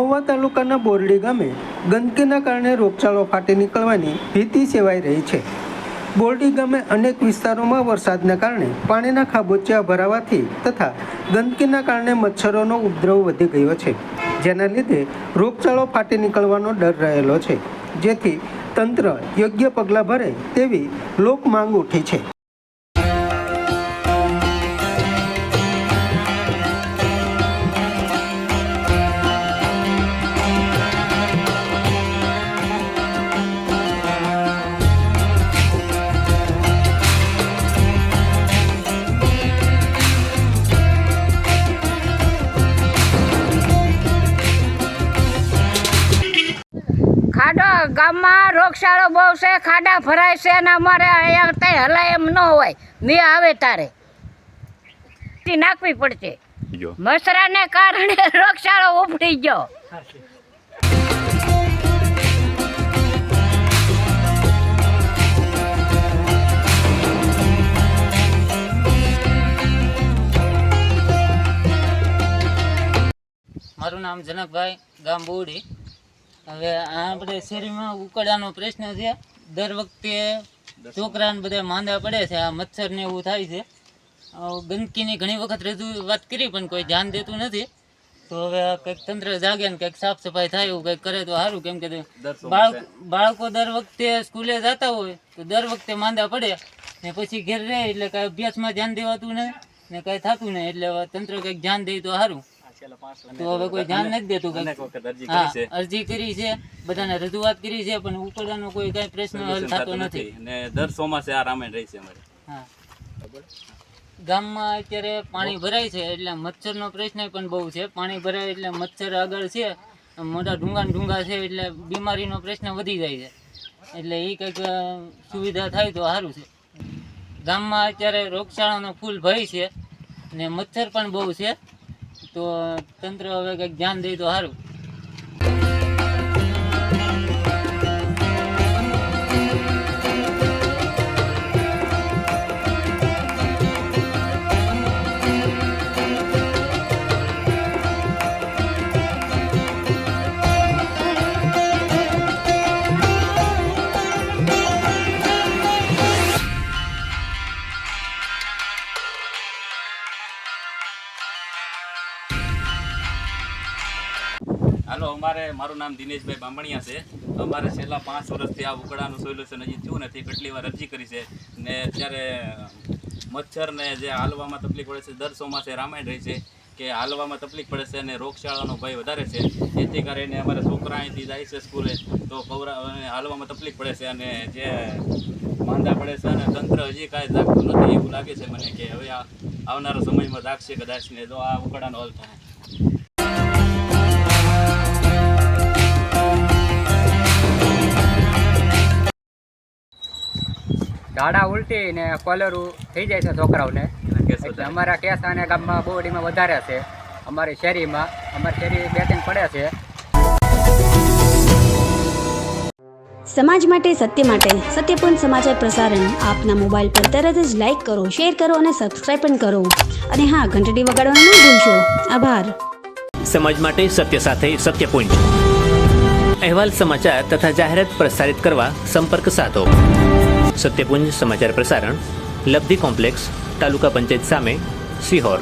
મહુવા તાલુકાના બોરડી ગામે ગંદકીના કારણે રોગચાળો ફાટી નીકળવાની ભીતિ સેવાઈ રહી છે। બોરડી ગામે અનેક વિસ્તારોમાં વરસાદના કારણે પાણીના ખાબોચિયા ભરાવાથી તથા ગંદકીના કારણે મચ્છરોનો ઉપદ્રવ વધી ગયો છે, જેના લીધે રોગચાળો ફાટી નીકળવાનો ડર રહેલો છે, જેથી તંત્ર યોગ્ય પગલાં ભરે તેવી લોક માંગ ઉઠી છે। ખાડો ગામમાં રોગચાળો બહુ છે, ખાડા ભરાય છે અને અમારે અહીંયા કંઈ હલાય એમ ન હોય, મેં આવે તારે નાખવી પડશે। મચ્છરાને કારણે રોગચાળો ઉપડી ગયો। મારું નામ જનકભાઈ, ગામ બોરડી। હવે આપણે શેરીમાં ઉકળાનો પ્રશ્ન છે। દર વખતે છોકરાને બધા માંદા પડે છે, આ મચ્છર ને એવું થાય છે। ગંદકીની ઘણી વખત રજૂઆત કરી પણ કોઈ ધ્યાન દેતું નથી। તો હવે કંઈક તંત્ર જાગે ને કંઈક સાફ સફાઈ થાય એવું કંઈક કરે તો સારું, કેમ કે બાળકો દર વખતે સ્કૂલે જતા હોય તો દર વખતે માંદા પડે ને પછી ઘેર રહે એટલે કાંઈ અભ્યાસમાં ધ્યાન દેવાતું નહીં ને કાંઈ થતું નહીં, એટલે હવે તંત્ર કંઈક ધ્યાન દે તો સારું। તો હવે કોઈ ધ્યાન નથી દેતું। અરજી કરી છે, બધાને રજૂઆત કરી છે, પણ ઉકળવાનો કોઈ કઈ પ્રશ્ન હલ થતો નથી અને દર ચોમાસે આ રામાયણ રહી છે અમારે। હા, ગામમાં અત્યારે પાણી ભરાય છે એટલે મચ્છરનો પ્રશ્ન પણ બહુ છે। પાણી ભરાય એટલે મચ્છર આગળ છે, મોટા ઢૂંગા છે એટલે બીમારીનો પ્રશ્ન વધી જાય છે, એટલે એ કંઈક સુવિધા થાય તો સારું છે। ગામમાં અત્યારે રોગચાળાનો ફૂલ ભય છે ને મચ્છર પણ બહુ છે, તો તંત્ર હવે કંઈક ધ્યાન દે તો સારું। હાલો, મારું નામ દિનેશભાઈ બામણિયા છે। અમારે છેલ્લા 5 વર્ષથી આ ઉકળાનું સોલ્યુશન હજી થયું નથી। કેટલી વાર અરજી કરી છે ને અત્યારે મચ્છરને જે હાલવામાં તકલીફ પડે છે, દર ચોમાસે રામાયણ રહી છે કે હાલવામાં તકલીફ પડે છે અને રોગચાળાનો ભય વધારે છે, જેથી કરીને અમારા છોકરા અહીંથી જાય છે સ્કૂલે તો હાલવામાં તકલીફ પડે છે અને જે માંદા પડે છે અને તંત્ર હજી કાંઈ જાગતું નથી એવું લાગે છે મને કે હવે આવનારા સમયમાં જાગશે કદાચ ને તો આ ઉકળાનો હલ થાય। ઝાડા ઉલટી ને કોલેરું થઈ જાય છે છોકરાઓને, એટલે અમારા કેસાને ગામમાં બોરડીમાં વધારે છે। અમારી શેરીમાં અમારી શેરી 2-3 પડે છે। સમાજ માટે, સત્ય માટે, સત્યપૂર્ણ સમાચાર પ્રસારણ આપના મોબાઈલ પર તરત જ લાઈક કરો, શેર કરો અને સબસ્ક્રાઈબ પણ કરો, અને હા, ઘંટડી વગાડવાનું ન ભૂલશો। આભાર। સમાજ માટે સત્ય સાથે સત્યપૂર્ણ અહેવાલ, સમાચાર તથા જાહેરાત પ્રસારિત કરવા સંપર્ક સાધો। સત્યપુંજ સમાચાર પ્રસારણ, લબ્ધિ કોમ્પ્લેક્સ, તાલુકા પંચાયત સામે, સિહોર।